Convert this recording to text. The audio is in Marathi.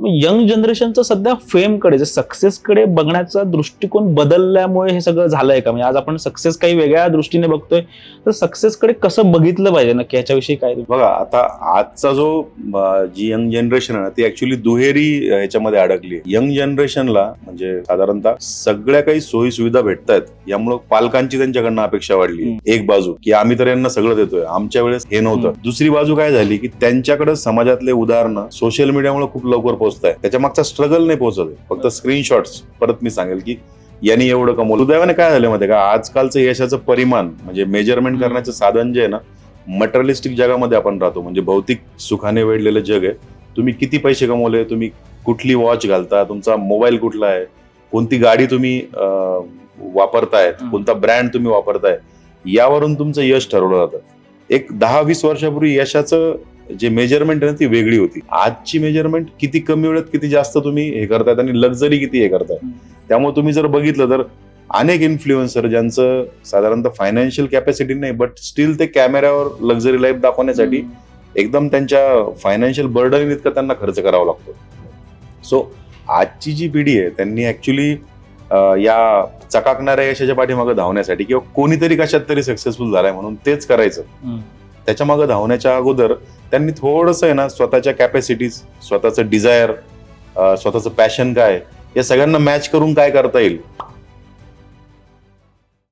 यंग जनरेशनचं सध्या फेमकडे सक्सेसकडे बघण्याचा दृष्टिकोन बदलल्यामुळे हे सगळं झालंय का? म्हणजे आज आपण सक्सेस काही वेगळ्या दृष्टीने बघतोय, तर सक्सेसकडे कसं बघितलं पाहिजे नक्की, याच्याविषयी काय? बघा, आता आजचा जो जी यंग जनरेशन आहे ना, ती ऍक्च्युली दुहेरी ह्याच्यामध्ये अडकली. यंग जनरेशनला म्हणजे साधारणतः सगळ्या काही सोयी सुविधा भेटतायत, यामुळे पालकांची त्यांच्याकडनं अपेक्षा वाढली. एक बाजू की आम्ही तर यांना सगळं देतोय, आमच्या वेळेस हे नव्हतं. दुसरी बाजू काय झाली की त्यांच्याकडे समाजातले उदाहरणं सोशल मीडियामुळे खूप लवकर पोहोचताय. त्याच्या मागचा स्ट्रगल नाही पोहोचत, फक्त स्क्रीनशॉट्स. परत मी सांगेल की यांनी एवढं कमवलं. सुदैवाने काय झालं माहिती का, आजकालचं यशाचं परिमाण म्हणजे मेजरमेंट करण्याचं साधन जे आहे ना, मटेरियलिस्टिक जगामध्ये आपण राहतो. म्हणजे भौतिक सुखाने वेढलेलं जग आहे. तुम्ही किती पैसे कमवले, तुम्ही कुठली वॉच घालता, तुमचा मोबाईल कुठला आहे, कोणती गाडी तुम्ही वापरताय, कोणता ब्रँड तुम्ही वापरताय, यावरून तुमचं यश ठरवलं जातं. एक 10-20 वर्षापूर्वी यशाचं जे मेजरमेंट आहे ना, ती वेगळी होती. आजची मेजरमेंट किती कमी वेळात किती जास्त तुम्ही हे करतायत आणि लक्झरी किती हे करताय. त्यामुळे तुम्ही जर बघितलं तर अनेक इन्फ्लुएन्सर ज्यांचं साधारणतः फायनान्शियल कॅपॅसिटी नाही, बट स्टील ते कॅमेऱ्यावर लक्झरी लाईफ दाखवण्यासाठी एकदम त्यांच्या फायनान्शियल बर्डन इतका त्यांना खर्च करावा लागतो. सो आजची जी पिढी आहे त्यांनी ऍक्च्युली या चकाकणाऱ्या यशाच्या पाठीमागे धावण्यासाठी किंवा कोणीतरी कशात तरी सक्सेसफुल झालाय म्हणून तेच करायचं, त्याच्या मागे धावण्याच्या अगोदर त्यांनी थोडंसं आहे ना, स्वतःच्या कॅपॅसिटीज, स्वतःचं डिझायर, स्वतःचं पॅशन काय, या सगळ्यांना मॅच करून काय करता येईल